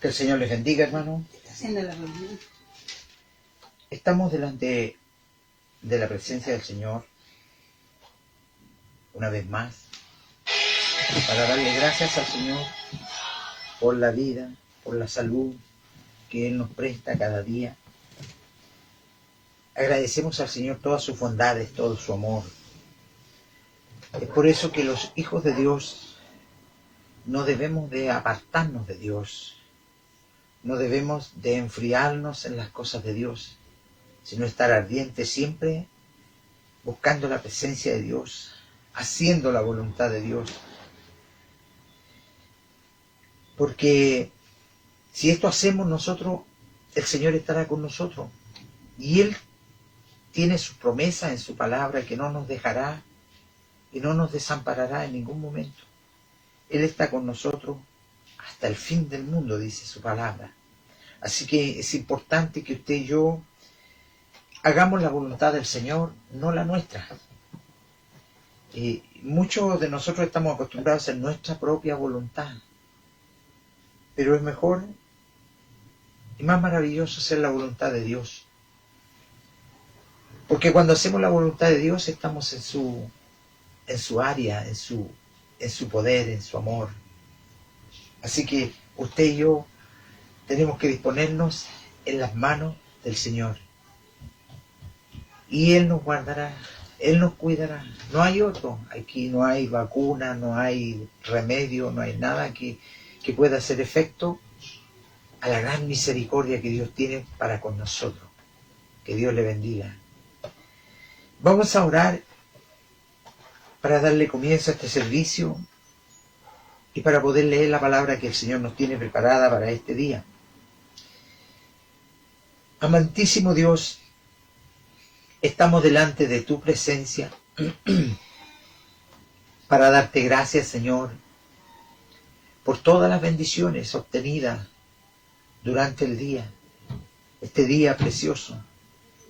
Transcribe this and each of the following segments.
Que el Señor les bendiga, hermano. Estamos delante de la presencia del Señor una vez más para darle gracias al Señor por la vida, por la salud que Él nos presta cada día. Agradecemos al Señor todas sus bondades, todo su amor. Es por eso que los hijos de Dios no debemos de apartarnos de Dios. No debemos de enfriarnos en las cosas de Dios, sino estar ardientes siempre buscando la presencia de Dios, haciendo la voluntad de Dios. Porque si esto hacemos nosotros, el Señor estará con nosotros. Y Él tiene su promesa en su palabra que no nos dejará y no nos desamparará en ningún momento. Él está con nosotros hasta el fin del mundo, dice su palabra. Así que es importante que usted y yo hagamos la voluntad del Señor, no la nuestra. Muchos de nosotros estamos acostumbrados a hacer nuestra propia voluntad, pero es mejor y más maravilloso hacer la voluntad de Dios. Porque cuando hacemos la voluntad de Dios estamos en su área, en su poder, en su amor. Así que usted y yo tenemos que disponernos en las manos del Señor. Y Él nos guardará, Él nos cuidará. No hay otro. Aquí no hay vacuna, no hay remedio, no hay nada que pueda hacer efecto a la gran misericordia que Dios tiene para con nosotros. Que Dios le bendiga. Vamos a orar para darle comienzo a este servicio y para poder leer la palabra que el Señor nos tiene preparada para este día. Amantísimo Dios, estamos delante de tu presencia para darte gracias, Señor, por todas las bendiciones obtenidas durante el día, este día precioso.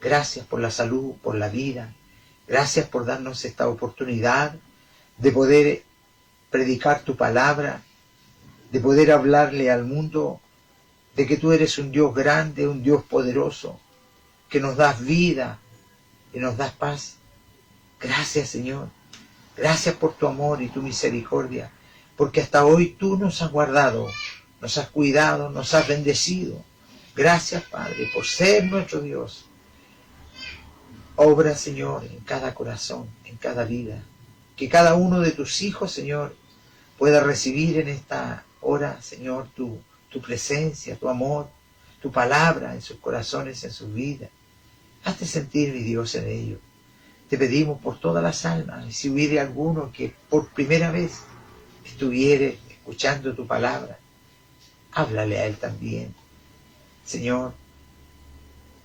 Gracias por la salud, por la vida. Gracias por darnos esta oportunidad de poder predicar tu palabra, de poder hablarle al mundo de que tú eres un Dios grande, un Dios poderoso, que nos das vida y nos das paz. Gracias, Señor. Gracias por tu amor y tu misericordia, porque hasta hoy tú nos has guardado, nos has cuidado, nos has bendecido. Gracias, Padre, por ser nuestro Dios. Obra, Señor, en cada corazón, en cada vida. Que cada uno de tus hijos, Señor, pueda recibir en esta hora, Señor, tu presencia, tu amor, tu palabra en sus corazones, en sus vidas. Hazte sentir, mi Dios, en ello. Te pedimos por todas las almas, y si hubiere alguno que por primera vez estuviere escuchando tu palabra, háblale a él también. Señor,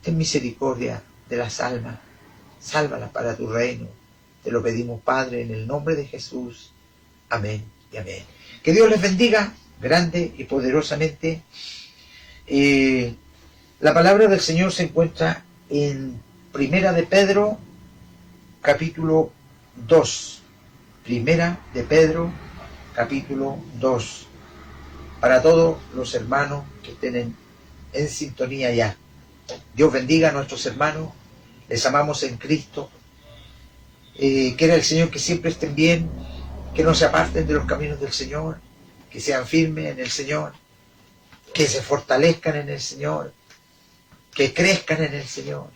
ten misericordia de las almas, sálvalas para tu reino. Te lo pedimos, Padre, en el nombre de Jesús. Amén y amén. Que Dios les bendiga grande y poderosamente. La palabra del Señor se encuentra en Primera de Pedro, capítulo 2. Primera de Pedro, capítulo 2. Para todos los hermanos que estén en sintonía ya. Dios bendiga a nuestros hermanos. Les amamos en Cristo. Quiera el Señor que siempre estén bien, que no se aparten de los caminos del Señor, que sean firmes en el Señor, que se fortalezcan en el Señor, que crezcan en el Señor.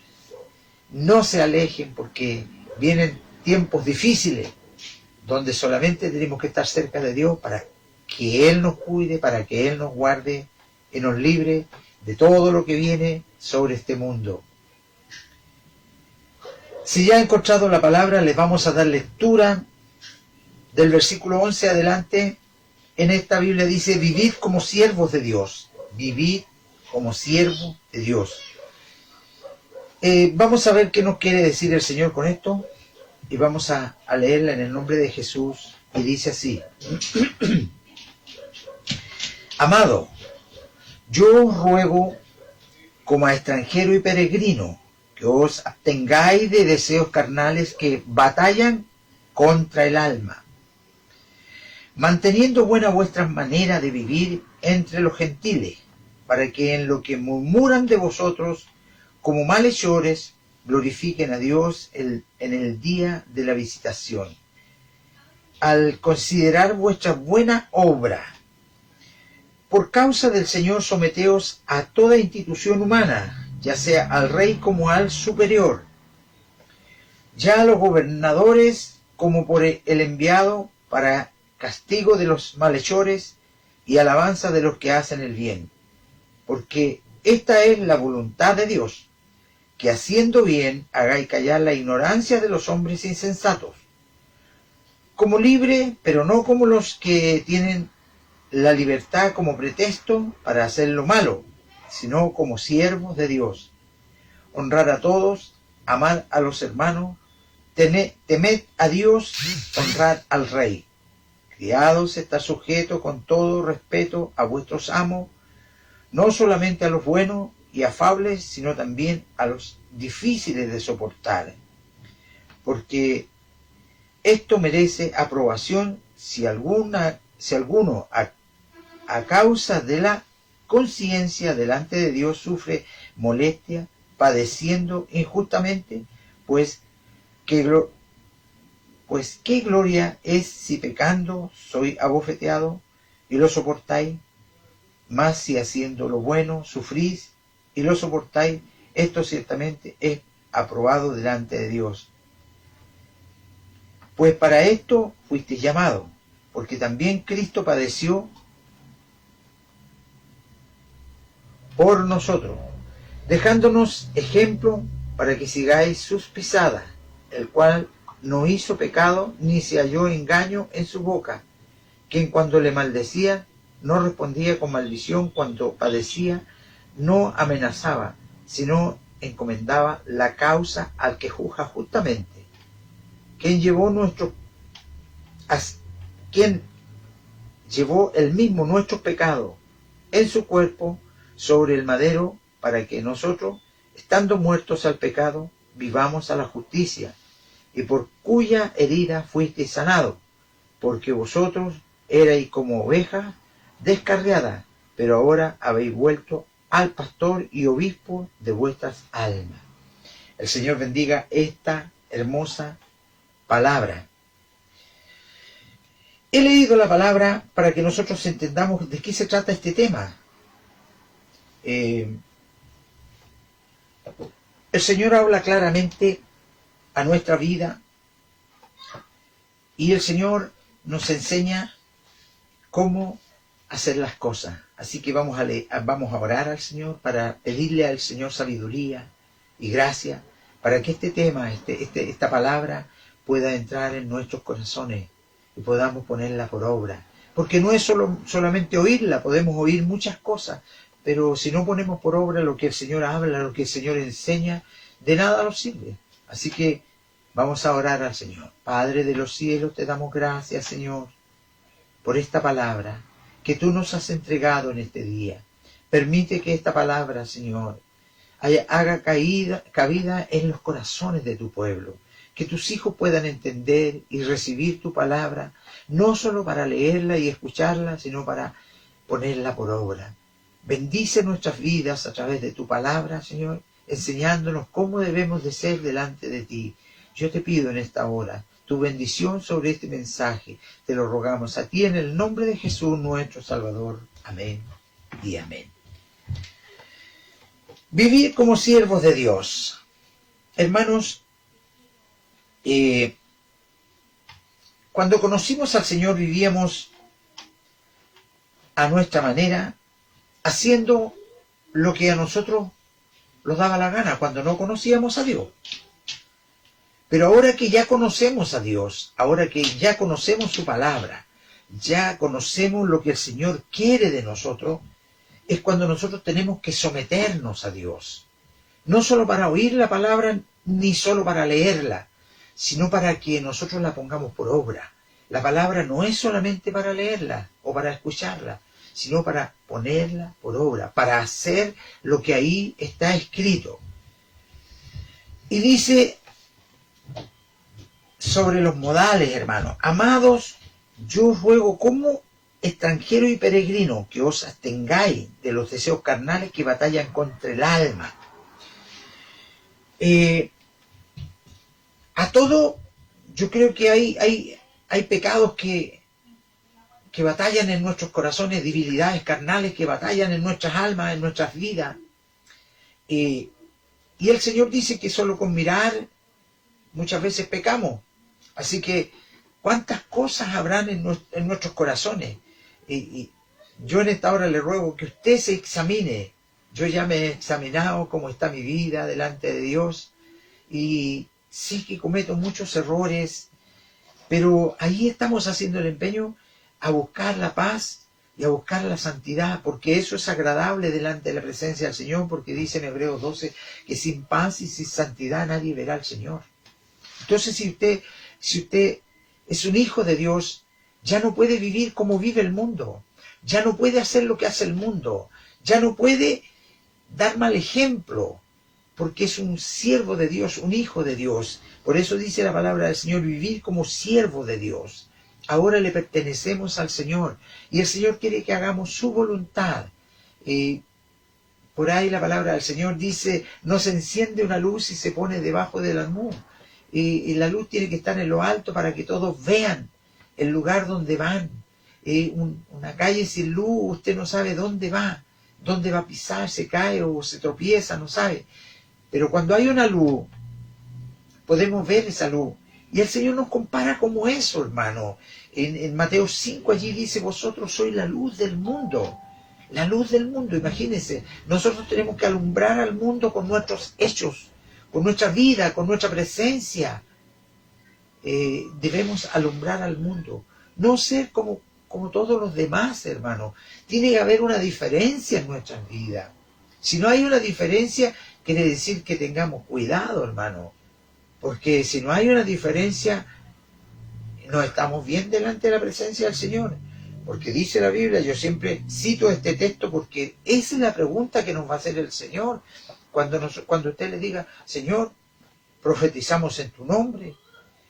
No se alejen porque vienen tiempos difíciles donde solamente tenemos que estar cerca de Dios para que Él nos cuide, para que Él nos guarde y nos libre de todo lo que viene sobre este mundo. Si ya han encontrado la palabra, les vamos a dar lectura del versículo 11 adelante. En esta Biblia dice: vivid como siervos de Dios. Vivid como siervos de Dios. Vamos a ver qué nos quiere decir el Señor con esto. Y vamos a leerla en el nombre de Jesús. Y dice así: Amado, yo os ruego como a extranjero y peregrino que os abstengáis de deseos carnales que batallan contra el alma, manteniendo buena vuestra manera de vivir entre los gentiles, para que en lo que murmuran de vosotros como malhechores glorifiquen a Dios en el día de la visitación. Al considerar vuestra buena obra, por causa del Señor someteos a toda institución humana, ya sea al rey como al superior, ya a los gobernadores como por el enviado, para castigo de los malhechores y alabanza de los que hacen el bien. Porque esta es la voluntad de Dios, que haciendo bien hagáis callar la ignorancia de los hombres insensatos, como libre, pero no como los que tienen la libertad como pretexto para hacer lo malo, sino como siervos de Dios. Honrar a todos, amad a los hermanos, temed a Dios, honrad al rey. Criados, estad sujetos con todo respeto a vuestros amos, no solamente a los buenos y afables, sino también a los difíciles de soportar, porque esto merece aprobación si alguno a causa de la conciencia delante de Dios sufre molestia, padeciendo injustamente, pues qué gloria es si pecando soy abofeteado y lo soportáis. Mas si haciendo lo bueno sufrís y lo soportáis, esto ciertamente es aprobado delante de Dios. Pues para esto fuisteis llamados, porque también Cristo padeció por nosotros, dejándonos ejemplo para que sigáis sus pisadas, el cual no hizo pecado ni se halló engaño en su boca, quien cuando le maldecía no respondía con maldición, cuando padecía no amenazaba, sino encomendaba la causa al que juzga justamente, quien llevó el mismo nuestros pecados en su cuerpo sobre el madero, para que nosotros, estando muertos al pecado, vivamos a la justicia, y por cuya herida fuisteis sanados, porque vosotros erais como ovejas descarriadas, pero ahora habéis vuelto al pastor y obispo de vuestras almas. El Señor bendiga esta hermosa palabra. He leído la palabra para que nosotros entendamos de qué se trata este tema. El Señor habla claramente a nuestra vida y el Señor nos enseña cómo hacer las cosas. Así que vamos a orar al Señor para pedirle al Señor sabiduría y gracia para que este tema, esta palabra pueda entrar en nuestros corazones y podamos ponerla por obra, Porque no es solamente oírla, podemos oír muchas cosas, pero si no ponemos por obra lo que el Señor habla, lo que el Señor enseña, de nada nos sirve. Así que vamos a orar al Señor. Padre de los cielos, te damos gracias, Señor, por esta palabra que tú nos has entregado en este día. Permite que esta palabra, Señor, haga cabida en los corazones de tu pueblo. Que tus hijos puedan entender y recibir tu palabra, no solo para leerla y escucharla, sino para ponerla por obra. Bendice nuestras vidas a través de tu palabra, Señor, enseñándonos cómo debemos de ser delante de ti. Yo te pido en esta hora tu bendición sobre este mensaje. Te lo rogamos a ti en el nombre de Jesús, nuestro Salvador. Amén y amén. Vivir como siervos de Dios. Hermanos, cuando conocimos al Señor vivíamos a nuestra manera, haciendo lo que a nosotros nos daba la gana, cuando no conocíamos a Dios. Pero ahora que ya conocemos a Dios, ahora que ya conocemos su palabra, ya conocemos lo que el Señor quiere de nosotros, es cuando nosotros tenemos que someternos a Dios. No solo para oír la palabra, ni solo para leerla, sino para que nosotros la pongamos por obra. La palabra no es solamente para leerla o para escucharla, sino para ponerla por obra, para hacer lo que ahí está escrito. Y dice sobre los modales, hermanos: amados, yo os ruego como extranjero y peregrino que os abstengáis de los deseos carnales que batallan contra el alma. A todo, yo creo que hay pecados que batallan en nuestros corazones, debilidades carnales que batallan en nuestras almas, en nuestras vidas. Y el Señor dice que solo con mirar muchas veces pecamos. Así que, ¿cuántas cosas habrán en nuestros corazones? Y yo en esta hora le ruego que usted se examine. Yo ya me he examinado cómo está mi vida delante de Dios, y sí que cometo muchos errores, pero ahí estamos haciendo el empeño a buscar la paz y a buscar la santidad, porque eso es agradable delante de la presencia del Señor, porque dice en Hebreos 12 que sin paz y sin santidad nadie verá al Señor. Entonces, si usted es un hijo de Dios, ya no puede vivir como vive el mundo, ya no puede hacer lo que hace el mundo, ya no puede dar mal ejemplo, porque es un siervo de Dios, un hijo de Dios. Por eso dice la palabra del Señor, vivir como siervo de Dios. Ahora le pertenecemos al Señor, y el Señor quiere que hagamos su voluntad. Por ahí la palabra del Señor dice: no se enciende una luz y se pone debajo del almud. Y la luz tiene que estar en lo alto para que todos vean el lugar donde van. Una calle sin luz, usted no sabe dónde va a pisar, se cae o se tropieza, no sabe. Pero cuando hay una luz, podemos ver esa luz. Y el Señor nos compara como eso, hermano. En Mateo 5 allí dice: vosotros sois la luz del mundo. La luz del mundo, imagínense. Nosotros tenemos que alumbrar al mundo con nuestros hechos, con nuestra vida, con nuestra presencia. Debemos alumbrar al mundo. No ser como todos los demás, hermano. Tiene que haber una diferencia en nuestras vidas. Si no hay una diferencia, quiere decir que tengamos cuidado, hermano. Porque si no hay una diferencia, no estamos bien delante de la presencia del Señor. Porque dice la Biblia, yo siempre cito este texto porque esa es la pregunta que nos va a hacer el Señor. Cuando usted le diga: Señor, profetizamos en tu nombre,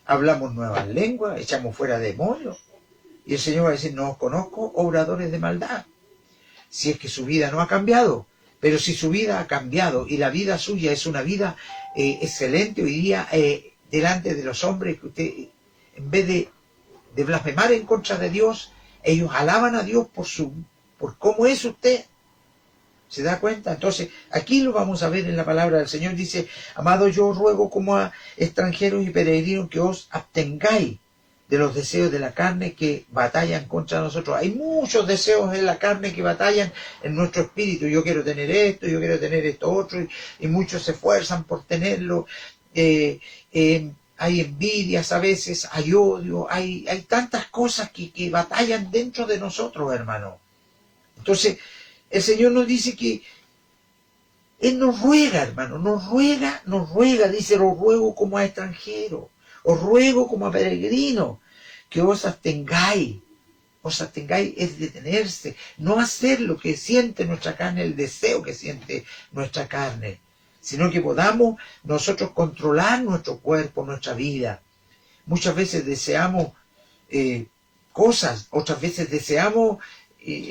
hablamos nuevas lenguas, echamos fuera demonios. Y el Señor va a decir: no os conozco, obradores de maldad. Si es que su vida no ha cambiado. Pero si su vida ha cambiado y la vida suya es una vida excelente hoy día delante de los hombres, que usted, en vez de blasfemar en contra de Dios, ellos alaban a Dios por cómo es usted. ¿Se da cuenta? Entonces, aquí lo vamos a ver en la palabra del Señor. Dice: amado, yo os ruego como a extranjeros y peregrinos que os abstengáis de los deseos de la carne que batallan contra nosotros. Hay muchos deseos en la carne que batallan en nuestro espíritu. Yo quiero tener esto, yo quiero tener esto otro, y muchos se esfuerzan por tenerlo. hay envidias a veces, hay odio, hay tantas cosas que batallan dentro de nosotros, hermano. Entonces, el Señor nos dice que Él nos ruega, hermano, nos ruega, dice, os ruego como a extranjeros, os ruego como a peregrinos, que os abstengáis es detenerse, no hacer lo que siente nuestra carne, el deseo que siente nuestra carne, sino que podamos nosotros controlar nuestro cuerpo, nuestra vida. Muchas veces deseamos cosas, otras veces deseamos,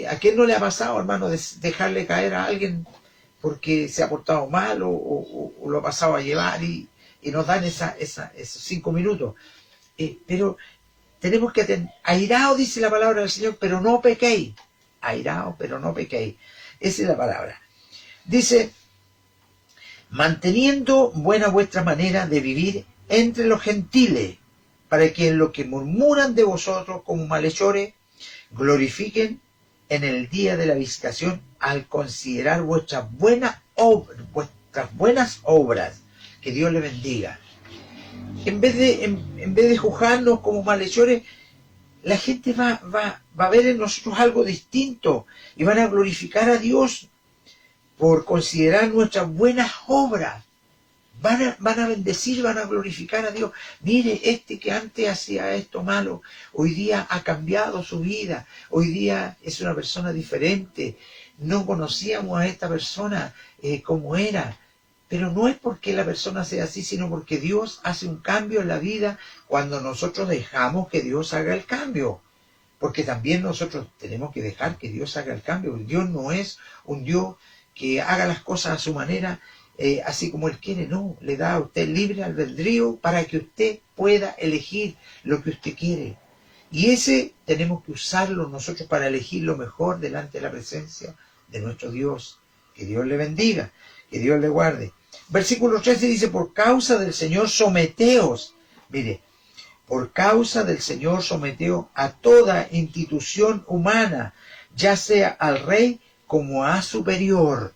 ¿a quién no le ha pasado, hermano, dejarle caer a alguien porque se ha portado mal o lo ha pasado a llevar y nos dan esos 5 minutos? Pero tenemos que airaos, dice la palabra del Señor, pero no pequéis. Airaos, pero no pequéis. Esa es la palabra. Dice, manteniendo buena vuestra manera de vivir entre los gentiles, para que en lo que murmuran de vosotros como malhechores, glorifiquen en el día de la visitación al considerar vuestras buenas obras. Que Dios le bendiga. En vez de juzgarnos como malhechores, la gente va a ver en nosotros algo distinto y van a glorificar a Dios por considerar nuestras buenas obras. Van a bendecir, van a glorificar a Dios. Mire, este que antes hacía esto malo, hoy día ha cambiado su vida. Hoy día es una persona diferente. No conocíamos a esta persona como era. Pero no es porque la persona sea así, sino porque Dios hace un cambio en la vida cuando nosotros dejamos que Dios haga el cambio. Porque también nosotros tenemos que dejar que Dios haga el cambio. Dios no es un Dios que haga las cosas a su manera, así como Él quiere. No, le da a usted libre albedrío para que usted pueda elegir lo que usted quiere. Y ese tenemos que usarlo nosotros para elegir lo mejor delante de la presencia de nuestro Dios. Que Dios le bendiga, que Dios le guarde. Versículo 13 dice, por causa del Señor someteos. Mire, por causa del Señor someteos a toda institución humana, ya sea al rey como a superior.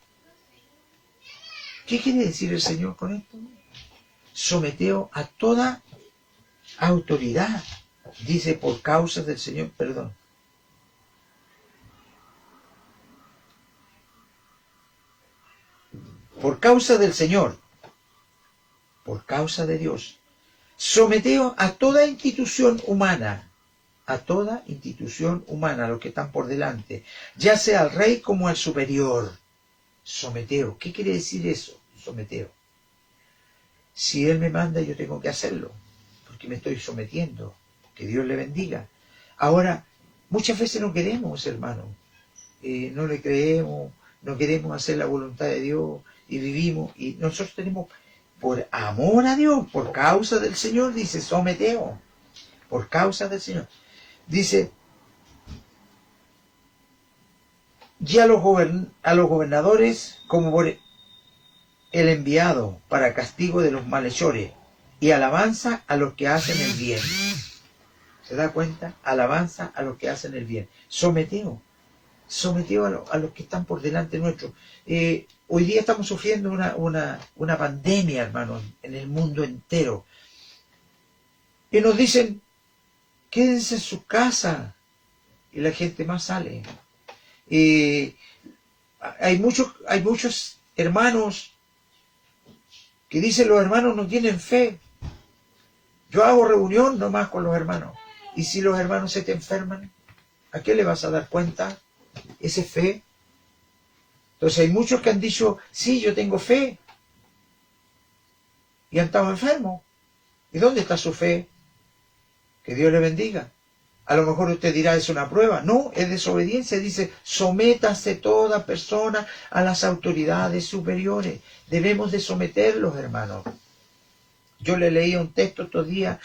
¿Qué quiere decir el Señor con esto? Someteo a toda autoridad. Dice, por causa del Señor, perdón. Por causa del Señor, por causa de Dios, someteo a toda institución humana, a los que están por delante, ya sea al rey como al superior. Someteo. ¿Qué quiere decir eso? Someteo. Si Él me manda, yo tengo que hacerlo, porque me estoy sometiendo. Que Dios le bendiga. Ahora, muchas veces no queremos, hermano. No le creemos, no queremos hacer la voluntad de Dios y vivimos. Y nosotros tenemos, por amor a Dios, por causa del Señor, dice, someteo. Por causa del Señor. Dice, y a los gobernadores como por el enviado para castigo de los malhechores y alabanza a los que hacen el bien. ¿Se da cuenta? Alabanza a los que hacen el bien. Someteo a los que están por delante nuestro. Hoy día estamos sufriendo una pandemia, hermanos, en el mundo entero. Y nos dicen, quédense en su casa. Y la gente más sale. Hay muchos hermanos que dicen, los hermanos no tienen fe. Yo hago reunión nomás con los hermanos. Y si los hermanos se te enferman, ¿a qué le vas a dar cuenta? Esa fe. Entonces hay muchos que han dicho, sí, yo tengo fe. Y han estado enfermos. ¿Y dónde está su fe? Que Dios le bendiga. A lo mejor usted dirá, es una prueba. No, es desobediencia. Dice, sométase toda persona a las autoridades superiores. Debemos de someterlos, hermanos. Yo le leí un texto estos días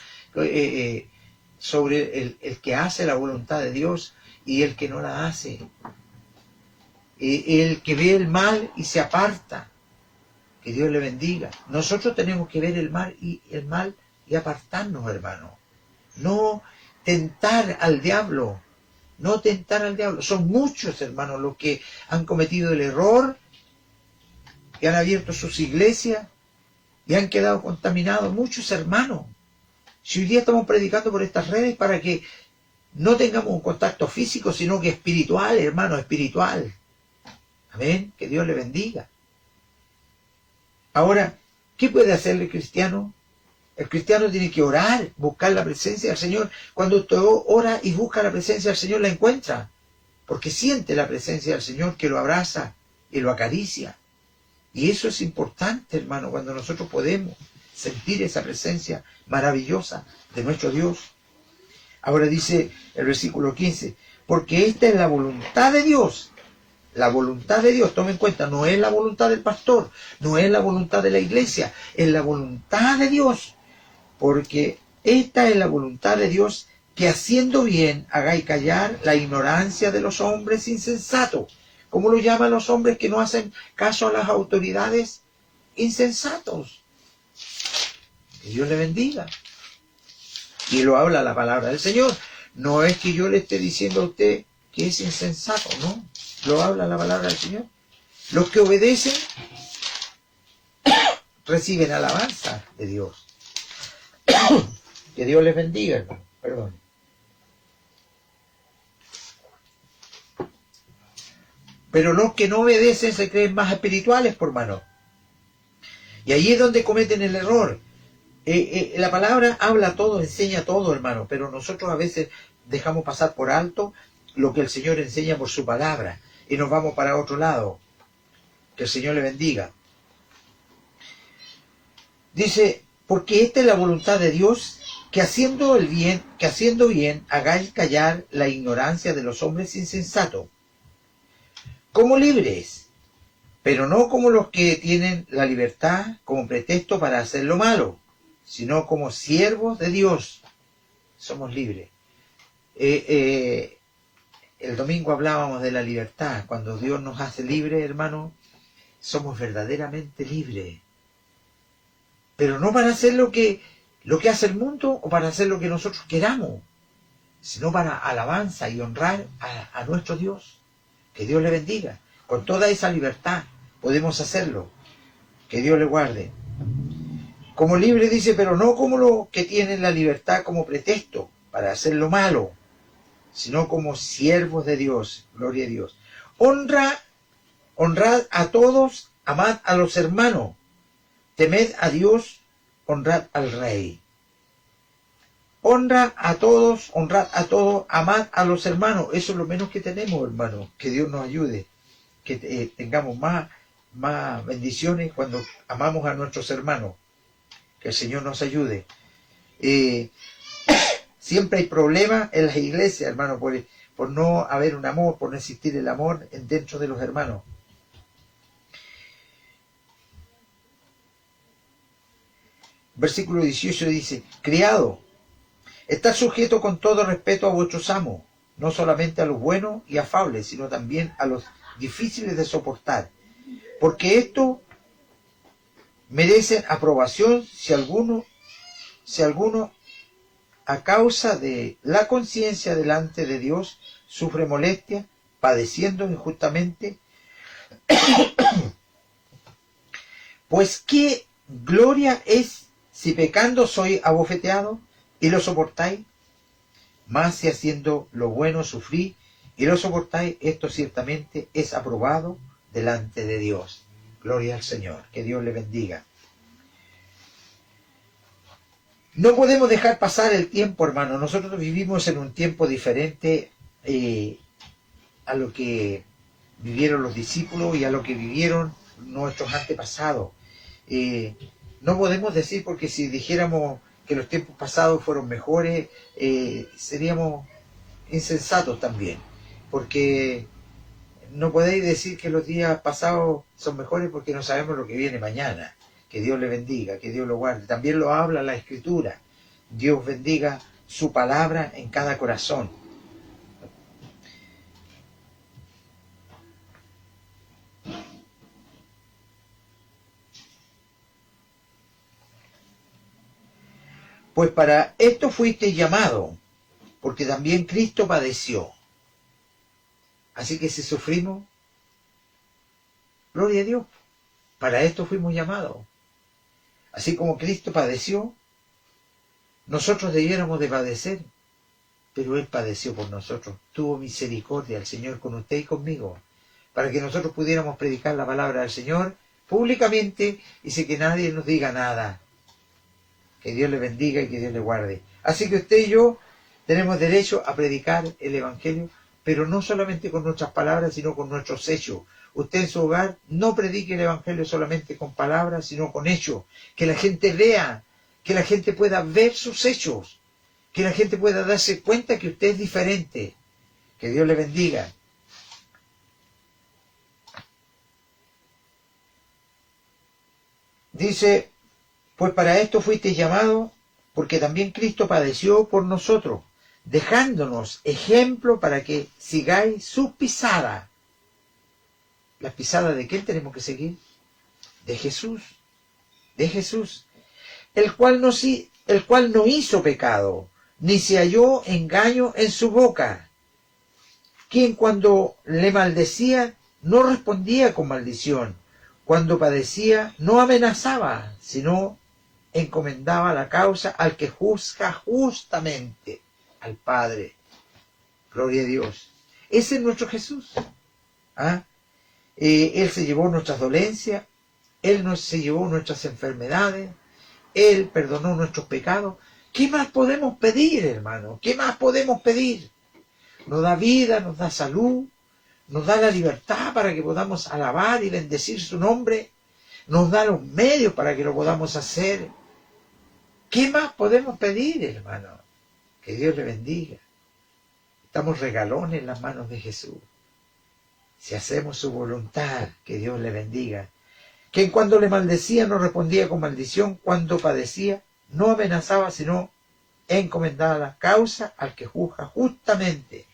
sobre el que hace la voluntad de Dios y el que no la hace. El que ve el mal y se aparta. Que Dios le bendiga. Nosotros tenemos que ver el mal y apartarnos, hermano. No tentar al diablo. No tentar al diablo. Son muchos, hermanos, los que han cometido el error, que han abierto sus iglesias y han quedado contaminados. Muchos hermanos. Si hoy día estamos predicando por estas redes para que no tengamos un contacto físico, sino que espiritual, hermano, espiritual. Amén. Que Dios le bendiga. Ahora, ¿qué puede hacer el cristiano? El cristiano tiene que orar, buscar la presencia del Señor. Cuando usted ora y busca la presencia del Señor, la encuentra. Porque siente la presencia del Señor que lo abraza y lo acaricia. Y eso es importante, hermano, cuando nosotros podemos sentir esa presencia maravillosa de nuestro Dios. Ahora dice el versículo 15, porque esta es la voluntad de Dios. La voluntad de Dios, tome en cuenta, no es la voluntad del pastor, no es la voluntad de la iglesia, es la voluntad de Dios. Porque esta es la voluntad de Dios, que haciendo bien hagáis callar la ignorancia de los hombres insensatos. ¿Cómo lo llaman los hombres que no hacen caso a las autoridades? Insensatos. Que Dios le bendiga. Y lo habla la palabra del Señor. No es que yo le esté diciendo a usted que es insensato, ¿no? Lo habla la palabra del Señor. Los que obedecen reciben alabanza de Dios. Que Dios les bendiga, hermano. Perdón. Pero los que no obedecen se creen más espirituales, por hermano. Y ahí es donde cometen el error. La palabra habla todo, enseña todo, hermano, pero nosotros a veces dejamos pasar por alto lo que el Señor enseña por su palabra y nos vamos para otro lado. Que el Señor le bendiga. Dice, porque esta es la voluntad de Dios, que haciendo bien hagáis callar la ignorancia de los hombres insensatos, como libres, pero no como los que tienen la libertad como pretexto para hacer lo malo, sino como siervos de Dios. Somos libres. El domingo hablábamos de la libertad. Cuando Dios nos hace libres, hermano, somos verdaderamente libres. Pero no para hacer lo que hace el mundo o para hacer lo que nosotros queramos, sino para alabanza y honrar a nuestro Dios. Que Dios le bendiga. Con toda esa libertad podemos hacerlo. Que Dios le guarde. Como libre dice, pero no como los que tienen la libertad como pretexto para hacer lo malo, sino como siervos de Dios. Gloria a Dios. Honrad a todos, amad a los hermanos, temed a Dios, honrad al Rey. Honrad a todos, amad a los hermanos. Eso es lo menos que tenemos, hermano. Que Dios nos ayude. Que tengamos más bendiciones cuando amamos a nuestros hermanos. Que el Señor nos ayude. Siempre hay problemas en las iglesias, hermano, por no haber un amor, por no existir el amor dentro de los hermanos. Versículo 18 dice, criado, estad sujeto con todo respeto a vuestros amos, no solamente a los buenos y afables, sino también a los difíciles de soportar, porque esto merecen aprobación si alguno a causa de la conciencia delante de Dios sufre molestia, padeciendo injustamente. Pues qué gloria es si pecando soy abofeteado y lo soportáis, más si haciendo lo bueno sufrí y lo soportáis, esto ciertamente es aprobado delante de Dios. Gloria al Señor, que Dios le bendiga. No podemos dejar pasar el tiempo, hermano. Nosotros vivimos en un tiempo diferente a lo que vivieron los discípulos y a lo que vivieron nuestros antepasados. No podemos decir, porque si dijéramos que los tiempos pasados fueron mejores, seríamos insensatos también, porque no podéis decir que los días pasados son mejores porque no sabemos lo que viene mañana. Que Dios le bendiga, que Dios lo guarde. También lo habla la Escritura. Dios bendiga su palabra en cada corazón. Pues para esto fuiste llamado, porque también Cristo padeció. Así que si sufrimos, gloria a Dios, para esto fuimos llamados. Así como Cristo padeció, nosotros debiéramos de padecer, pero Él padeció por nosotros. Tuvo misericordia el Señor con usted y conmigo, para que nosotros pudiéramos predicar la palabra del Señor públicamente y sin que nadie nos diga nada. Que Dios le bendiga y que Dios le guarde. Así que usted y yo tenemos derecho a predicar el Evangelio, pero no solamente con nuestras palabras, sino con nuestros hechos. Usted en su hogar no predique el Evangelio solamente con palabras, sino con hechos. Que la gente vea, que la gente pueda ver sus hechos, que la gente pueda darse cuenta que usted es diferente. Que Dios le bendiga. Dice, pues para esto fuiste llamado, porque también Cristo padeció por nosotros, dejándonos ejemplo para que sigáis sus pisadas. ¿Las pisadas de quién tenemos que seguir? De Jesús. De Jesús. El cual no hizo pecado, ni se halló engaño en su boca. Quien cuando le maldecía, no respondía con maldición. Cuando padecía, no amenazaba, sino encomendaba la causa al que juzga justamente, al Padre. Gloria a Dios. Ese es nuestro Jesús. Él se llevó nuestras dolencias, Él se llevó nuestras enfermedades, Él perdonó nuestros pecados. ¿Qué más podemos pedir, hermano? ¿Qué más podemos pedir? Nos da vida, nos da salud, nos da la libertad para que podamos alabar y bendecir su nombre, nos da los medios para que lo podamos hacer. ¿Qué más podemos pedir, hermano? Que Dios le bendiga. Estamos regalones en las manos de Jesús. Si hacemos su voluntad, que Dios le bendiga. Que cuando le maldecía no respondía con maldición, cuando padecía no amenazaba, sino encomendaba la causa al que juzga justamente.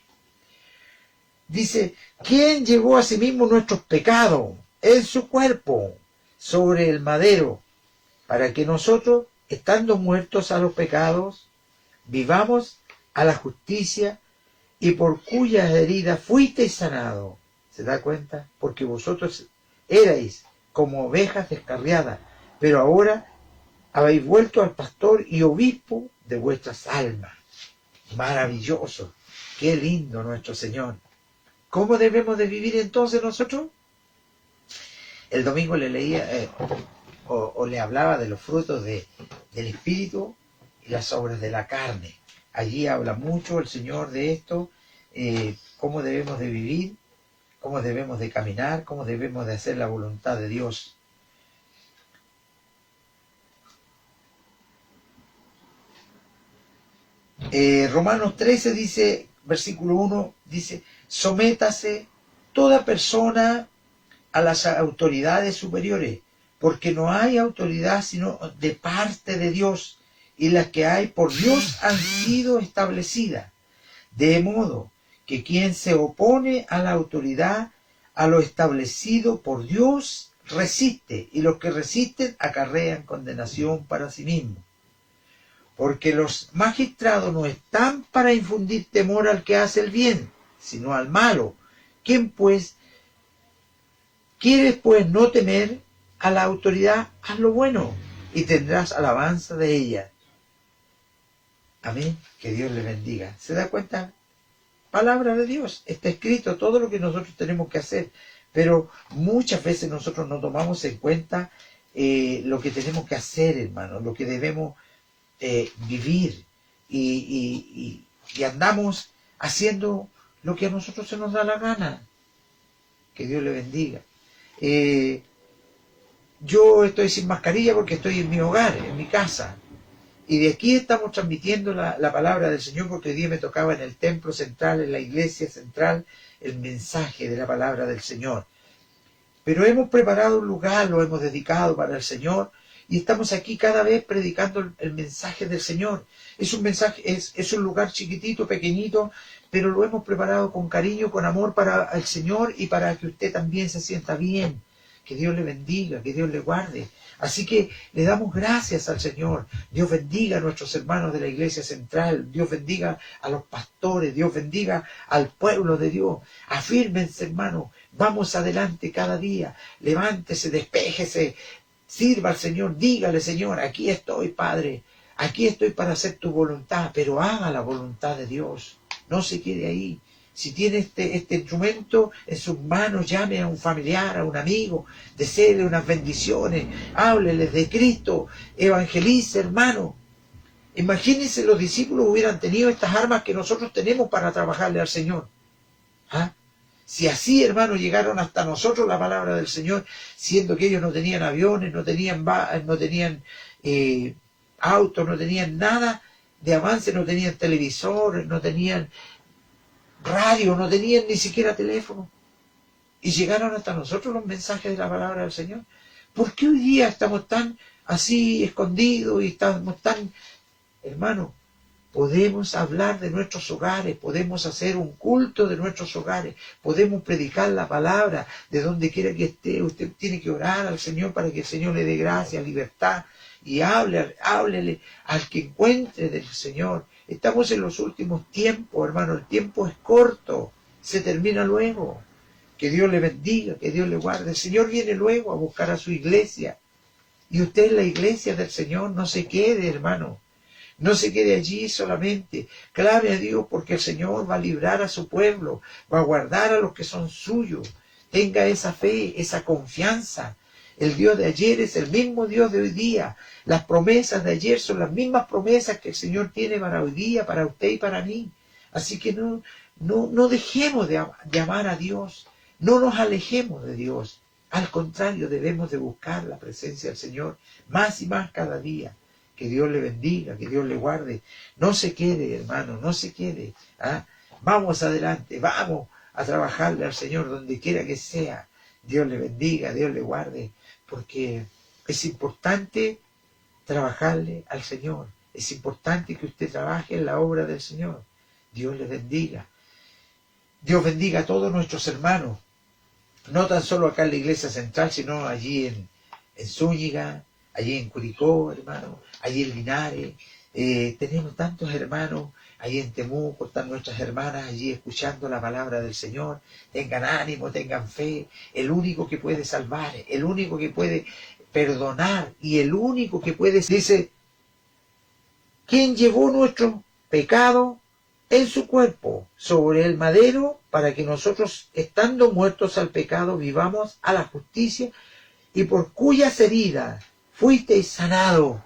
Dice, ¿quién llevó a sí mismo nuestros pecados en su cuerpo sobre el madero, para que nosotros, estando muertos a los pecados, vivamos a la justicia, y por cuyas heridas fuisteis sanados? ¿Se da cuenta? Porque vosotros erais como ovejas descarriadas, pero ahora habéis vuelto al pastor y obispo de vuestras almas. Maravilloso. Qué lindo nuestro Señor. ¿Cómo debemos de vivir entonces nosotros? El domingo le leía o le hablaba de los frutos del Espíritu y las obras de la carne. Allí habla mucho el Señor de esto, cómo debemos de vivir, cómo debemos de caminar, cómo debemos de hacer la voluntad de Dios. Romanos 13 dice, versículo 1, dice, sométase toda persona a las autoridades superiores, porque no hay autoridad sino de parte de Dios, y las que hay por Dios han sido establecidas. De modo que quien se opone a la autoridad, a lo establecido por Dios, resiste, y los que resisten acarrean condenación para sí mismos. Porque los magistrados no están para infundir temor al que hace el bien, sino al malo. ¿Quién pues quieres pues no temer a la autoridad? Haz lo bueno y tendrás alabanza de ella. Amén. Que Dios le bendiga. ¿Se da cuenta? Palabra de Dios. Está escrito todo lo que nosotros tenemos que hacer. Pero muchas veces nosotros no tomamos en cuenta lo que tenemos que hacer, hermano. Lo que debemos vivir. Y andamos haciendo lo que a nosotros se nos da la gana. Que Dios le bendiga. Yo estoy sin mascarilla porque estoy en mi hogar, en mi casa. Y de aquí estamos transmitiendo la palabra del Señor, porque hoy día me tocaba en el templo central, en la iglesia central, el mensaje de la palabra del Señor. Pero hemos preparado un lugar, lo hemos dedicado para el Señor, y estamos aquí cada vez predicando el mensaje del Señor. Es un mensaje, es un lugar chiquitito, pequeñito, pero lo hemos preparado con cariño, con amor para el Señor y para que usted también se sienta bien. Que Dios le bendiga, que Dios le guarde. Así que le damos gracias al Señor. Dios bendiga a nuestros hermanos de la iglesia central. Dios bendiga a los pastores. Dios bendiga al pueblo de Dios. Afírmense, hermanos. Vamos adelante cada día. Levántese, despéjese. Sirva al Señor. Dígale, Señor, aquí estoy, Padre. Aquí estoy para hacer tu voluntad, pero haga la voluntad de Dios. No se quede ahí. Si tiene este instrumento en sus manos, llame a un familiar, a un amigo, deséele unas bendiciones, hábleles de Cristo, evangelice, hermano. Imagínense, los discípulos hubieran tenido estas armas que nosotros tenemos para trabajarle al Señor. ¿Ah? Si así, hermano, llegaron hasta nosotros la palabra del Señor, siendo que ellos no tenían aviones, no tenían autos, no tenían nada de avance, no tenían televisores, no tenían radio, no tenían ni siquiera teléfono. Y llegaron hasta nosotros los mensajes de la palabra del Señor. ¿Por qué hoy día estamos tan así escondidos y estamos tan... Hermano, podemos hablar de nuestros hogares, podemos hacer un culto de nuestros hogares, podemos predicar la palabra de donde quiera que esté. Usted tiene que orar al Señor para que el Señor le dé gracia, libertad, y háblele al que encuentre del Señor. Estamos en los últimos tiempos, hermano, el tiempo es corto, se termina luego. Que Dios le bendiga, que Dios le guarde. El Señor viene luego a buscar a su iglesia. Y usted es la iglesia del Señor, no se quede, hermano. No se quede allí solamente. Clame a Dios porque el Señor va a librar a su pueblo, va a guardar a los que son suyos. Tenga esa fe, esa confianza. El Dios de ayer es el mismo Dios de hoy día. Las promesas de ayer son las mismas promesas que el Señor tiene para hoy día, para usted y para mí. Así que no dejemos de amar a Dios. No nos alejemos de Dios. Al contrario, debemos de buscar la presencia del Señor más y más cada día. Que Dios le bendiga, que Dios le guarde. No se quede, hermano, no se quede. ¿Ah? Vamos adelante, vamos a trabajarle al Señor donde quiera que sea. Dios le bendiga, Dios le guarde, porque es importante trabajarle al Señor. Es importante que usted trabaje en la obra del Señor. Dios le bendiga. Dios bendiga a todos nuestros hermanos, no tan solo acá en la iglesia central, sino allí en Zúñiga, allí en Curicó, hermano, allí en Linares. Tenemos tantos hermanos, allí en Temuco están nuestras hermanas allí escuchando la palabra del Señor. Tengan ánimo, tengan fe. El único que puede salvar, el único que puede perdonar y el único que puede... Dice, ¿quién llevó nuestro pecado en su cuerpo sobre el madero para que nosotros, estando muertos al pecado, vivamos a la justicia, y por cuyas heridas fuisteis sanado?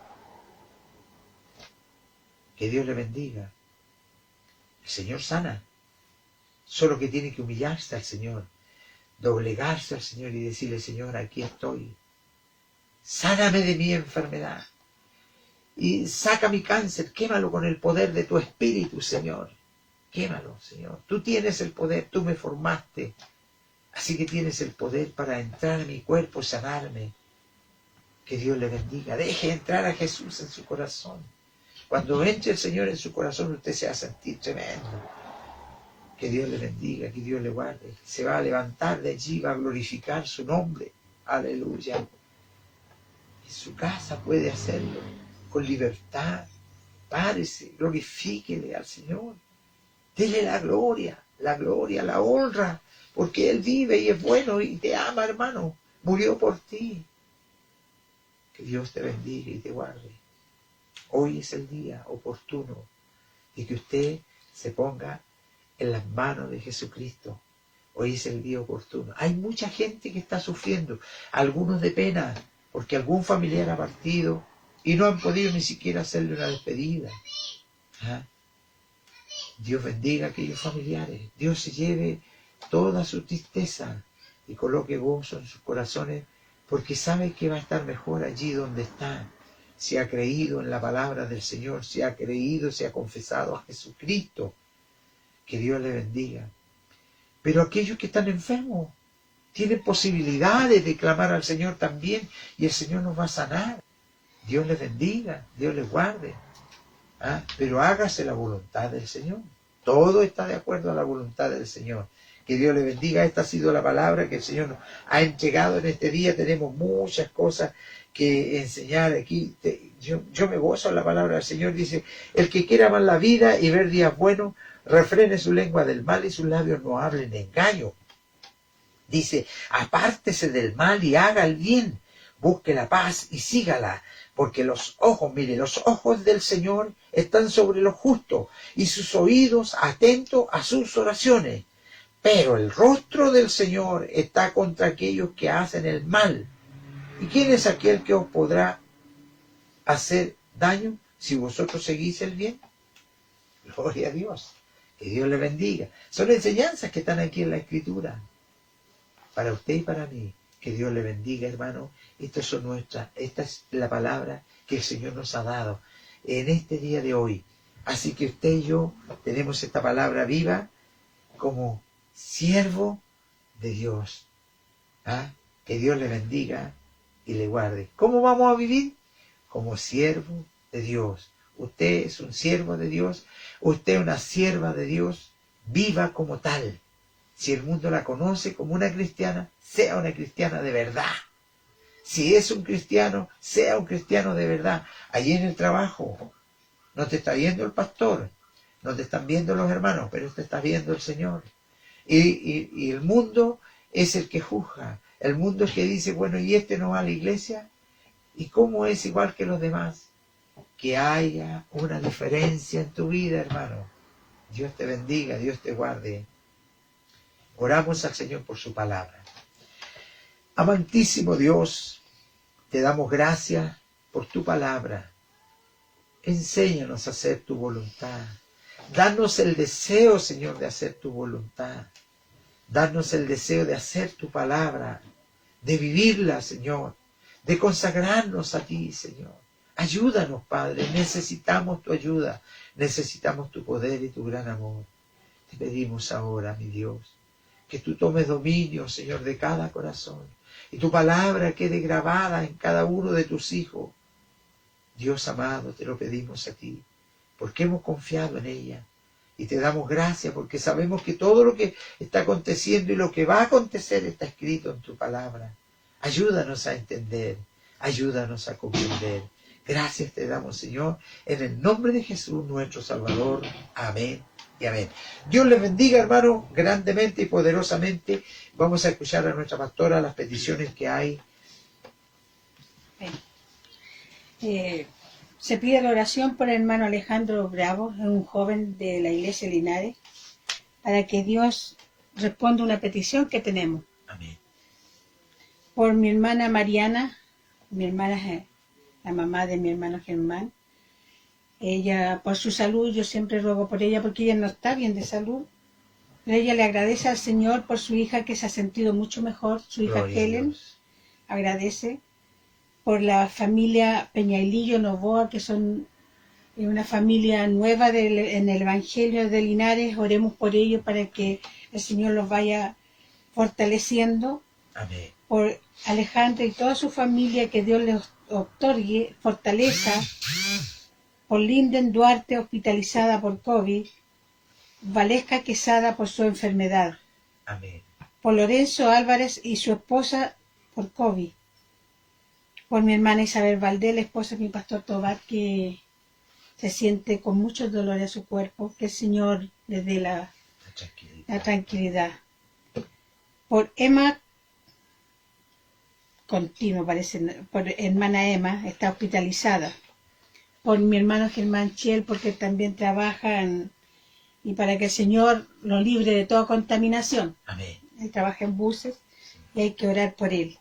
Que Dios le bendiga. El Señor sana. Solo que tiene que humillarse al Señor, doblegarse al Señor y decirle, Señor, aquí estoy. Sáname de mi enfermedad. Y saca mi cáncer, quémalo con el poder de tu Espíritu, Señor. Quémalo, Señor. Tú tienes el poder, tú me formaste. Así que tienes el poder para entrar en mi cuerpo y sanarme. Que Dios le bendiga. Deje entrar a Jesús en su corazón. Cuando entre el Señor en su corazón, usted se va a sentir tremendo. Que Dios le bendiga, que Dios le guarde. Se va a levantar de allí, va a glorificar su nombre. Aleluya. En su casa puede hacerlo con libertad. Párese, glorifíquele al Señor. Dele la gloria, la honra, porque Él vive y es bueno y te ama, hermano. Murió por ti. Que Dios te bendiga y te guarde. Hoy es el día oportuno de que usted se ponga en las manos de Jesucristo. Hoy es el día oportuno. Hay mucha gente que está sufriendo, algunos de pena, porque algún familiar ha partido y no han podido ni siquiera hacerle una despedida. ¿Ah? Dios bendiga a aquellos familiares. Dios se lleve toda su tristeza y coloque gozo en sus corazones, porque sabe que va a estar mejor allí donde está. Si ha creído en la palabra del Señor, si ha creído, si ha confesado a Jesucristo. Que Dios le bendiga. Pero aquellos que están enfermos tienen posibilidades de clamar al Señor también, y el Señor nos va a sanar. Dios les bendiga, Dios les guarde. ¿Ah? Pero hágase la voluntad del Señor. Todo está de acuerdo a la voluntad del Señor. Que Dios le bendiga. Esta ha sido la palabra que el Señor nos ha entregado en este día. Tenemos muchas cosas que enseñar aquí. Yo me gozo en la palabra del Señor. Dice, el que quiera amar la vida y ver días buenos, refrene su lengua del mal y sus labios no hablen engaño. Dice, apártese del mal y haga el bien. busque la paz y sígala, porque los ojos, mire, los ojos del Señor están sobre los justos y sus oídos atentos a sus oraciones. Pero el rostro del Señor está contra aquellos que hacen el mal. ¿Y quién es aquel que os podrá hacer daño si vosotros seguís el bien? Gloria a Dios. Que Dios le bendiga. Son enseñanzas que están aquí en la Escritura. Para usted y para mí. Que Dios le bendiga, hermano. Esta es la palabra que el Señor nos ha dado en este día de hoy. Así que usted y yo tenemos esta palabra viva como siervo de Dios. ¿Ah? Que Dios le bendiga y le guarde. ¿Cómo vamos a vivir? Como siervo de Dios. Usted es un siervo de Dios. Usted es una sierva de Dios. Viva como tal. Si el mundo la conoce como una cristiana, sea una cristiana de verdad. Si es un cristiano, sea un cristiano de verdad. Allí en el trabajo, no te está viendo el pastor, no te están viendo los hermanos, pero te está viendo el Señor. Y el mundo es el que juzga. El mundo es el que dice, bueno, ¿y este no va a la iglesia? ¿Y cómo es igual que los demás? Que haya una diferencia en tu vida, hermano. Dios te bendiga, Dios te guarde. Oramos al Señor por su palabra. Amantísimo Dios, te damos gracias por tu palabra. Enséñanos a hacer tu voluntad. Danos el deseo, Señor, de hacer tu voluntad. Danos el deseo de hacer tu palabra, de vivirla, Señor, de consagrarnos a ti, Señor. Ayúdanos, Padre, necesitamos tu ayuda, necesitamos tu poder y tu gran amor. Te pedimos ahora, mi Dios, que tú tomes dominio, Señor, de cada corazón y tu palabra quede grabada en cada uno de tus hijos. Dios amado, te lo pedimos a ti, porque hemos confiado en ella. Y te damos gracias porque sabemos que todo lo que está aconteciendo y lo que va a acontecer está escrito en tu palabra. Ayúdanos a entender, ayúdanos a comprender. Gracias te damos, Señor, en el nombre de Jesús, nuestro Salvador. Amén y amén. Dios les bendiga, hermano, grandemente y poderosamente. Vamos a escuchar a nuestra pastora las peticiones que hay. Se pide la oración por el hermano Alejandro Bravo, un joven de la iglesia Linares, para que Dios responda una petición que tenemos. Amén. Por mi hermana Mariana, mi hermana es la mamá de mi hermano Germán. Ella, por su salud, yo siempre ruego por ella porque ella no está bien de salud. Pero ella le agradece al Señor por su hija que se ha sentido mucho mejor, su hija Gloria a Helen. Dios. Agradece por la familia Peñailillo Novoa, que son una familia nueva en el Evangelio de Linares. Oremos por ellos para que el Señor los vaya fortaleciendo. Amén. Por Alejandra y toda su familia, que Dios les otorgue fortaleza. Por Linden Duarte, hospitalizada por COVID. Valesca Quesada por su enfermedad. Amén. Por Lorenzo Álvarez y su esposa por COVID. Por mi hermana Isabel Valdés, la esposa de mi pastor Tobar, que se siente con mucho dolor en su cuerpo, que el Señor le dé la tranquilidad. Por Emma Continuo, parece, por hermana Emma, está hospitalizada. Por mi hermano Germán Chiel, porque también trabaja y para que el Señor lo libre de toda contaminación. Amén. Él trabaja en buses y hay que orar por él.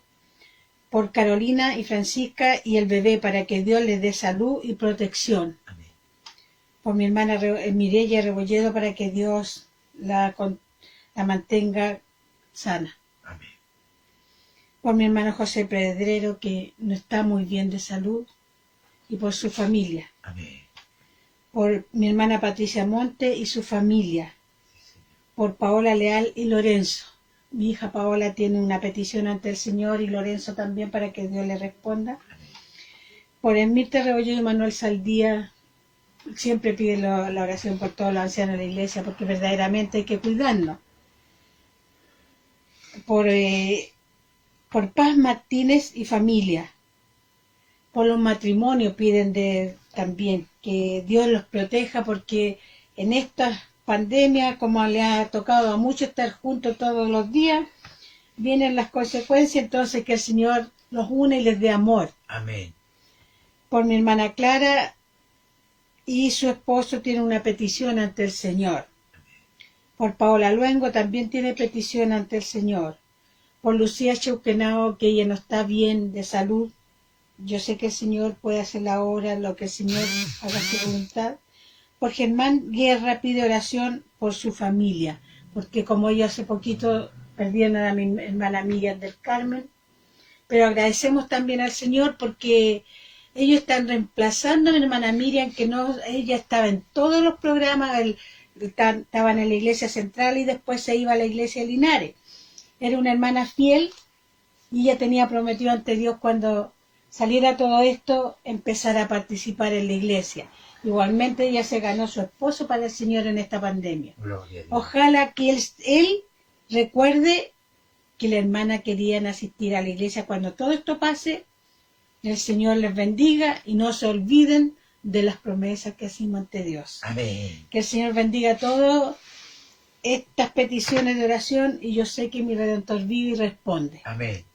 Por Carolina y Francisca y el bebé, para que Dios les dé salud y protección. Amén. Por mi hermana Mireya Rebolledo, para que Dios la mantenga sana. Amén. Por mi hermano José Pedrero, que no está muy bien de salud, y por su familia. Amén. Por mi hermana Patricia Monte y su familia. Por Paola Leal y Lorenzo. Mi hija Paola tiene una petición ante el Señor y Lorenzo también, para que Dios le responda. Por Esmirte Rebolledo y Manuel Saldía, siempre pide la oración por todos los ancianos de la iglesia, porque verdaderamente hay que cuidarnos. Por Paz Martínez y familia. Por los matrimonios piden también que Dios los proteja, porque en esta pandemia, como le ha tocado a muchos estar juntos todos los días, vienen las consecuencias. Entonces que el Señor los une y les dé amor. Amén. Por mi hermana Clara y su esposo tiene una petición ante el Señor. Por Paola Luengo también tiene petición ante el Señor. Por Lucía Chauquenao, que ella no está bien de salud. Yo sé que el Señor puede hacer ahora lo que el Señor haga su voluntad. Por Germán Guerra pide oración por su familia, porque como ellos hace poquito perdieron a mi hermana Miriam del Carmen. Pero agradecemos también al Señor porque ellos están reemplazando a mi hermana Miriam, que no, ella estaba en todos los programas, estaban en la iglesia central y después se iba a la iglesia de Linares. Era una hermana fiel y ella tenía prometido ante Dios cuando saliera todo esto empezar a participar en la iglesia. Igualmente ella se ganó su esposo para el Señor en esta pandemia. Gloria a Dios. Ojalá que él recuerde que la hermana querían asistir a la iglesia cuando todo esto pase. El Señor les bendiga y no se olviden de las promesas que hacemos ante Dios. Amén. Que el Señor bendiga todas estas peticiones de oración y yo sé que mi Redentor vive y responde. Amén.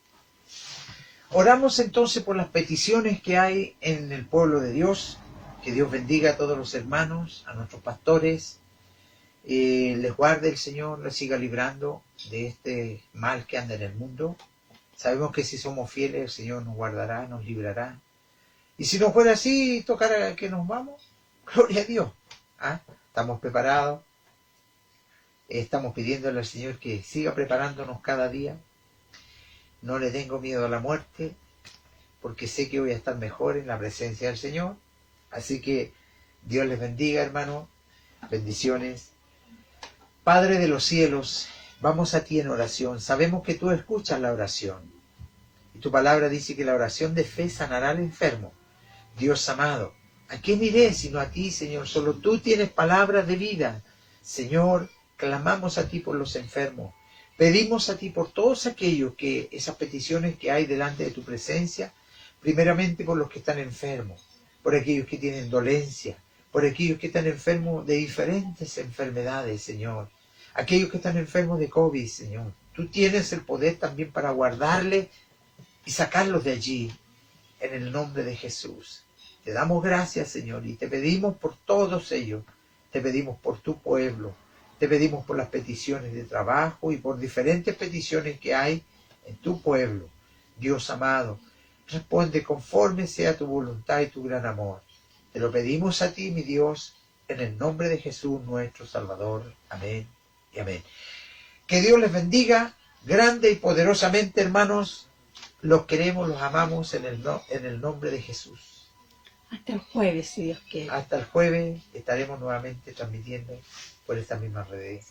Oramos entonces por las peticiones que hay en el pueblo de Dios. Que Dios bendiga a todos los hermanos, a nuestros pastores. Les guarde el Señor, les siga librando de este mal que anda en el mundo. Sabemos que si somos fieles, el Señor nos guardará, nos librará. Y si no fuera así, tocará que nos vamos. Gloria a Dios. ¿Ah? Estamos preparados. Estamos pidiéndole al Señor que siga preparándonos cada día. No le tengo miedo a la muerte, porque sé que voy a estar mejor en la presencia del Señor. Así que Dios les bendiga, hermano. Bendiciones. Padre de los cielos, vamos a ti en oración. Sabemos que tú escuchas la oración. Y tu palabra dice que la oración de fe sanará al enfermo. Dios amado, ¿a quién iré sino a ti, Señor? Solo tú tienes palabras de vida. Señor, clamamos a ti por los enfermos. Pedimos a ti por todos aquellos que, esas peticiones que hay delante de tu presencia, primeramente por los que están enfermos, por aquellos que tienen dolencia, por aquellos que están enfermos de diferentes enfermedades, Señor. Aquellos que están enfermos de COVID, Señor. Tú tienes el poder también para guardarles y sacarlos de allí, en el nombre de Jesús. Te damos gracias, Señor, y te pedimos por todos ellos. Te pedimos por tu pueblo. Te pedimos por las peticiones de trabajo y por diferentes peticiones que hay en tu pueblo. Dios amado, responde conforme sea tu voluntad y tu gran amor. Te lo pedimos a ti, mi Dios, en el nombre de Jesús, nuestro Salvador. Amén y amén. Que Dios les bendiga grande y poderosamente, hermanos. Los queremos, los amamos en el nombre de Jesús. Hasta el jueves, si Dios quiere. Hasta el jueves estaremos nuevamente transmitiendo por estas mismas redes.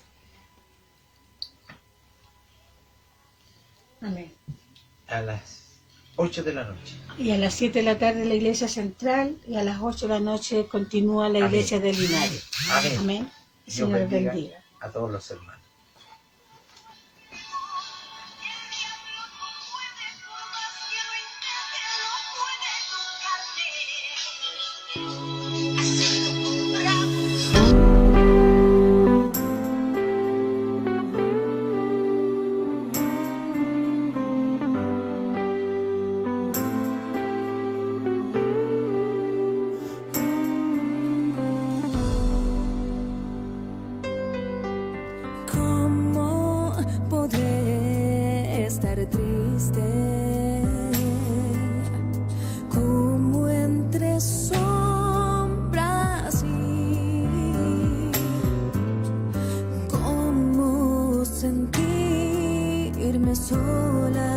Amén. A las 8 de la noche. Y a las 7 de la tarde la iglesia central y a las 8 de la noche continúa la Amén. iglesia de Linares. Amén. Amén. El Dios Señor bendiga bendiga. a todos los hermanos. ¿Cómo podré estar triste? Como entre sombras y cómo sentirme sola.